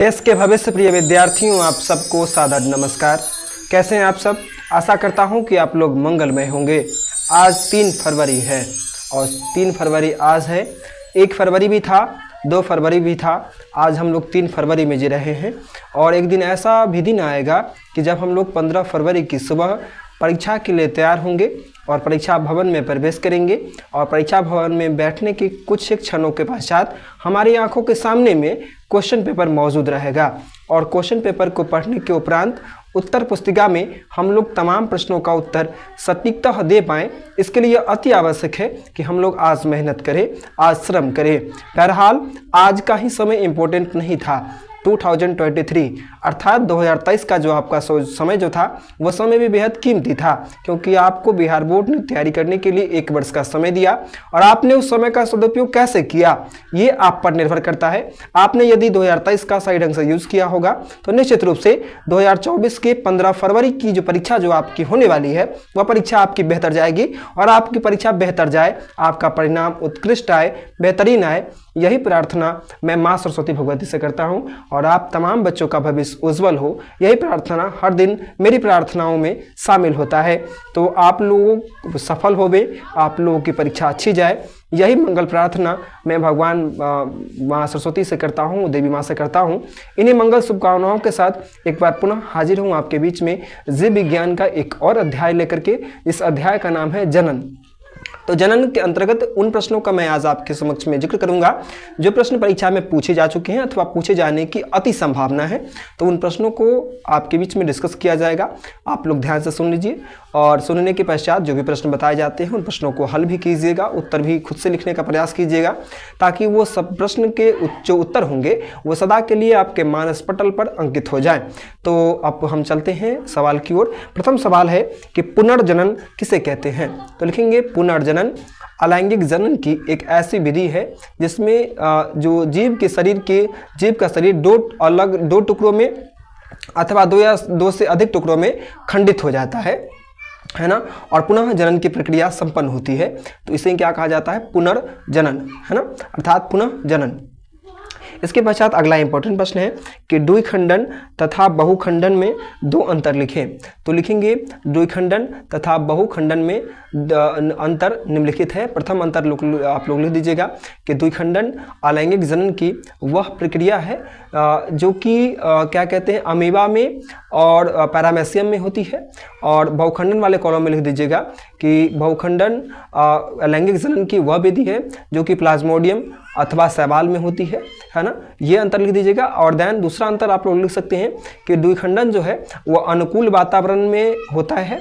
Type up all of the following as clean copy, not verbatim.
देश के भविष्य प्रिय विद्यार्थियों, आप सबको सादर नमस्कार। कैसे हैं आप सब? आशा करता हूं कि आप लोग मंगलमय होंगे। आज 3 फरवरी है और 3 फरवरी आज है। 1 फरवरी भी था, 2 फरवरी भी था। आज हम लोग 3 फरवरी में जी रहे हैं और एक दिन ऐसा भी दिन आएगा कि जब हम लोग 15 फरवरी की सुबह परीक्षा के लिए तैयार होंगे और परीक्षा भवन में प्रवेश करेंगे और परीक्षा भवन में बैठने के कुछ क्षणों के पश्चात हमारी आंखों के सामने में क्वेश्चन पेपर मौजूद रहेगा और क्वेश्चन पेपर को पढ़ने के उपरांत उत्तर पुस्तिका में हम लोग तमाम प्रश्नों का उत्तर सटीकतः दे पाएँ। इसके लिए अति आवश्यक है कि हम लोग आज मेहनत करें, आज श्रम करें। बहरहाल आज का ही समय इम्पोर्टेंट नहीं था। 2023 अर्थात 2023 का जो आपका समय जो था वह समय भी बेहद कीमती था, क्योंकि आपको बिहार बोर्ड ने तैयारी करने के लिए 1 वर्ष का समय दिया और आपने उस समय का सदुपयोग कैसे किया ये आप पर निर्भर करता है। आपने यदि 2023 का सही ढंग से यूज़ किया होगा तो निश्चित रूप से 2024 के 15 फरवरी की जो परीक्षा जो आपकी होने वाली है वह परीक्षा आपकी बेहतर जाएगी और आपकी परीक्षा बेहतर जाए, आपका परिणाम उत्कृष्ट आए, बेहतरीन आए। यही प्रार्थना मैं माँ सरस्वती भगवती से करता हूँ और आप तमाम बच्चों का भविष्य उज्जवल हो, यही प्रार्थना हर दिन मेरी प्रार्थनाओं में शामिल होता है। तो आप लोग सफल होवे, आप लोगों की परीक्षा अच्छी जाए, यही मंगल प्रार्थना मैं भगवान माँ सरस्वती से करता हूँ, देवी माँ से करता हूँ। इन्हीं मंगल शुभकामनाओं के साथ एक बार पुनः हाजिर हूँ आपके बीच में जीव विज्ञान का एक और अध्याय लेकर के। इस अध्याय का नाम है जनन। तो जनन के अंतर्गत उन प्रश्नों का मैं आज आपके समक्ष में जिक्र करूंगा जो प्रश्न परीक्षा में पूछे जा चुके हैं अथवा पूछे जाने की अति संभावना है। तो उन प्रश्नों को आपके बीच में डिस्कस किया जाएगा। आप लोग ध्यान से सुन लीजिए और सुनने के पश्चात जो भी प्रश्न बताए जाते हैं उन प्रश्नों को हल भी कीजिएगा, उत्तर भी खुद से लिखने का प्रयास कीजिएगा, ताकि वो सब प्रश्न के जो उत्तर होंगे वो सदा के लिए आपके मानस पटल पर अंकित हो जाए। तो अब हम चलते हैं सवाल की ओर। प्रथम सवाल है कि पुनर्जनन किसे कहते हैं? तो लिखेंगे पुनर्जनन अलैंगिक जनन की एक ऐसी विधि है जिसमें जो जीव का शरीर दो टुकड़ों में अथवा 2 या 2 से अधिक टुकड़ों में खंडित हो जाता है ना, और पुनः जनन की प्रक्रिया संपन्न होती है। तो इसे क्या कहा जाता है? पुनर्जनन, है ना, अर्थात पुनः जनन। इसके पश्चात अगला इंपॉर्टेंट प्रश्न है कि द्विखंडन तथा बहुखंडन में 2 अंतर लिखें। तो लिखेंगे द्विखंडन तथा बहुखंडन में अंतर निम्नलिखित है। प्रथम अंतर आप लोग लिख दीजिएगा कि द्विखंडन अलैंगिक जनन की वह प्रक्रिया है जो कि क्या कहते हैं, अमीबा में और पैरामेसियम में होती है। और बहुखंडन वाले कॉलम में लिख दीजिएगा कि बहुखंडन अलैंगिक जनन की वह विधि है जो कि प्लाज्मोडियम अथवा शैवाल में होती है ना, ये अंतर लिख दीजिएगा। और देन दूसरा अंतर आप लोग लिख सकते हैं कि द्विखंडन जो है वो अनुकूल वातावरण में होता है,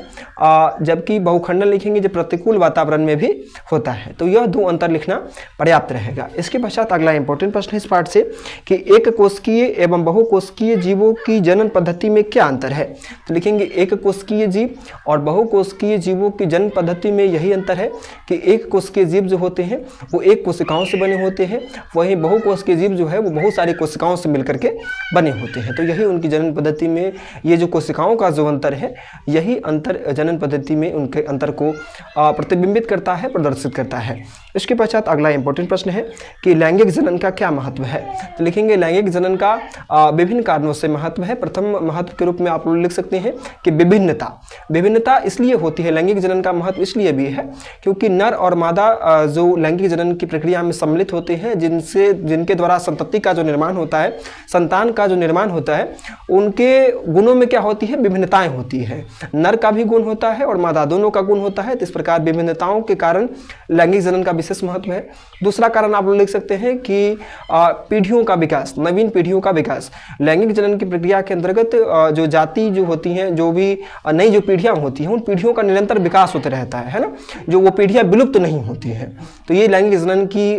जबकि बहुखंडन लिखेंगे जो प्रतिकूल वातावरण में भी होता है। तो यह 2 अंतर लिखना पर्याप्त रहेगा। इसके पश्चात अगला इंपॉर्टेंट प्रश्न है इस पार्ट से कि एक कोशिकीय एवं बहुकोशिकीय जीवों की जनन पद्धति में क्या अंतर है? तो लिखेंगे एक कोशिकीय जीव और बहुकोशिकीय जीवों की जनन पद्धति में यही अंतर है कि एक कोशिकीय जीव जो होते हैं वो एक कोशिकाओं से बने होते हैं, वहीं बहुकोशिकीय जीव जो है वो बहुत सारी कोशिकाओं से मिलकर के बने होते हैं। तो यही उनकी जनन पद्धति में ये जो कोशिकाओं का जो अंतर है, यही अंतर जनन पद्धति में उनके अंतर को प्रतिबिंबित करता है, प्रदर्शित करता है। इसके पश्चात अगला इंपॉर्टेंट प्रश्न है कि लैंगिक जनन का क्या महत्व है? तो लिखेंगे लैंगिक जनन का विभिन्न कारणों से महत्व है। प्रथम महत्व के रूप में आप लोग लिख सकते हैं कि विभिन्नता इसलिए होती है, लैंगिक जनन का महत्व इसलिए भी है क्योंकि नर और मादा जो लैंगिक जनन की प्रक्रिया में सम्मिलित होते हैं, जिनके द्वारा संतति का जो निर्माण होता है, संतान का जो निर्माण होता है, उनके गुणों में क्या होती है? विभिन्नताएं होती है। नर का भी गुण होता है और मादा दोनों का गुण होता है। तो इस प्रकार विभिन्नताओं के कारण लैंगिक जनन का विशेष महत्व है। दूसरा कारण आप लोग लिख सकते हैं कि पीढ़ियों का विकास, नवीन पीढ़ियों का विकास। लैंगिक जनन की प्रक्रिया के अंतर्गत जो जाति जो होती हैं, जो भी नई जो पीढ़ियां होती हैं, उन पीढ़ियों का निरंतर विकास होता रहता है ना, जो वो पीढ़ियां विलुप्त नहीं होती हैं। तो ये लैंगिक जनन की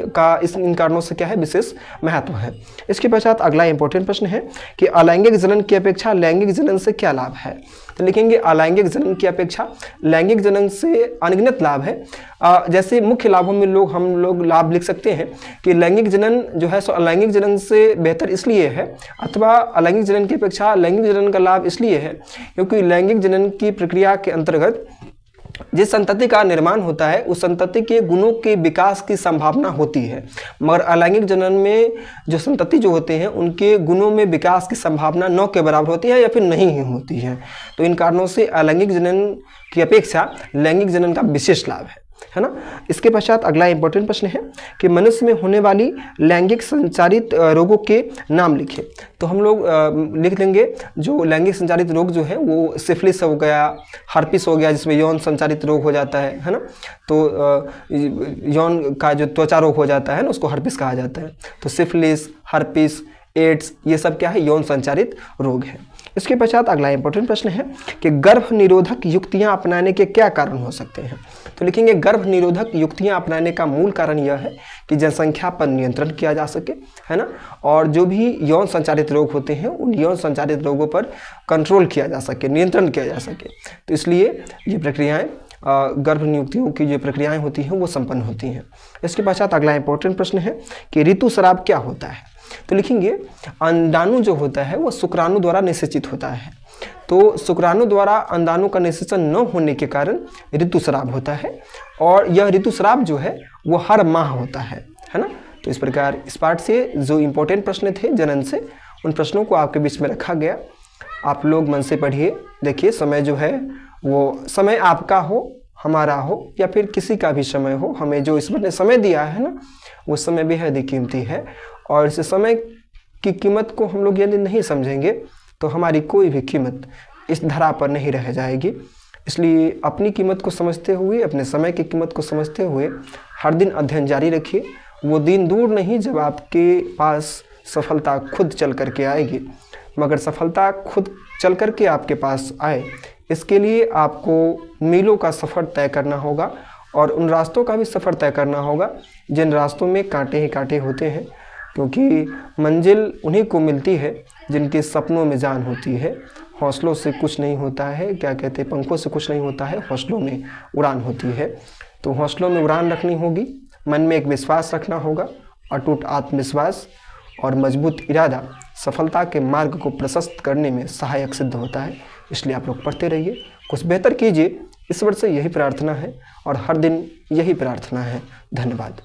इन कारणों से क्या है? विशेष महत्व है। इसके पश्चात अगला इंपॉर्टेंट प्रश्न है कि अलैंगिक जनन की अपेक्षा लैंगिक जनन से क्या लाभ है? तो लिखेंगे अलैंगिक जनन की अपेक्षा लैंगिक जनन से अनगिनत लाभ है। जैसे मुख्य लाभों में हम लोग लाभ लिख सकते हैं कि लैंगिक जनन जो है सो अलैंगिक जनन से बेहतर इसलिए है, अथवा अलैंगिक जनन की अपेक्षा लैंगिक जनन का लाभ इसलिए है क्योंकि लैंगिक जनन की प्रक्रिया के अंतर्गत जिस संतति का निर्माण होता है उस संतति के गुणों के विकास की संभावना होती है, मगर अलैंगिक जनन में जो संतति जो होते हैं उनके गुणों में विकास की संभावना 9 के बराबर होती है या फिर नहीं ही होती है। तो इन कारणों से अलैंगिक जनन की अपेक्षा लैंगिक जनन का विशेष लाभ है ना। इसके पश्चात अगला इंपॉर्टेंट प्रश्न है कि मनुष्य में होने वाली लैंगिक संचारित रोगों के नाम लिखें। तो हम लोग लिख देंगे जो लैंगिक संचारित रोग जो है वो सिफिलिस हो गया, हर्पिस हो गया जिसमें यौन संचारित रोग हो जाता है ना। तो यौन का जो त्वचा रोग हो जाता है ना उसको हर्पिस कहा जाता है। तो सिफिलिस, हर्पिस, एड्स ये सब क्या है, यौन संचारित रोग है। इसके पश्चात अगला इंपॉर्टेंट प्रश्न है कि गर्भ निरोधक युक्तियां अपनाने के क्या कारण हो सकते हैं। तो लिखेंगे गर्भ निरोधक युक्तियां अपनाने का मूल कारण यह है कि जनसंख्या पर नियंत्रण किया जा सके, है ना, और जो भी यौन संचारित रोग होते हैं उन यौन संचारित रोगों पर कंट्रोल किया जा सके, नियंत्रण किया जा सके। तो इसलिए ये प्रक्रियाएं गर्भ नियुक्तियों की जो प्रक्रियाएं होती हैं वो संपन्न होती हैं। इसके पश्चात अगला इंपॉर्टेंट प्रश्न है कि ऋतुस्राव क्या होता है। तो लिखेंगे अंडाणु जो होता है वो शुक्राणु द्वारा निषेचित होता है। तो शुक्राणु द्वारा अंडाणु का निषेचन न होने के कारण ऋतुस्राव होता है, और यह ऋतुस्राव जो है वो हर माह होता है ना। तो इस प्रकार इस पार्ट से जो इम्पोर्टेंट प्रश्न थे जनन से, उन प्रश्नों को आपके बीच में रखा गया। आप लोग मन से पढ़िए। देखिए समय जो है वो समय आपका हो, हमारा हो या फिर किसी का भी समय हो, हमें जो ईश्वर ने समय दिया है ना वो समय बेहद ही कीमती है, और इस समय की कीमत को हम लोग यदि नहीं समझेंगे तो हमारी कोई भी कीमत इस धरा पर नहीं रह जाएगी। इसलिए अपनी कीमत को समझते हुए, अपने समय की कीमत को समझते हुए हर दिन अध्ययन जारी रखिए। वो दिन दूर नहीं जब आपके पास सफलता खुद चल कर के आएगी, मगर सफलता खुद चल कर के आपके पास आए इसके लिए आपको मीलों का सफ़र तय करना होगा, और उन रास्तों का भी सफ़र तय करना होगा जिन रास्तों में कांटे ही कांटे होते हैं, क्योंकि मंजिल उन्हीं को मिलती है जिनके सपनों में जान होती है। हौसलों से कुछ नहीं होता है, क्या कहते हैं, पंखों से कुछ नहीं होता है, हौसलों में उड़ान होती है। तो हौसलों में उड़ान रखनी होगी, मन में एक विश्वास रखना होगा, अटूट आत्मविश्वास और मजबूत इरादा सफलता के मार्ग को प्रशस्त करने में सहायक सिद्ध होता है। इसलिए आप लोग पढ़ते रहिए, कुछ बेहतर कीजिए, ईश्वर से यही प्रार्थना है और हर दिन यही प्रार्थना है। धन्यवाद।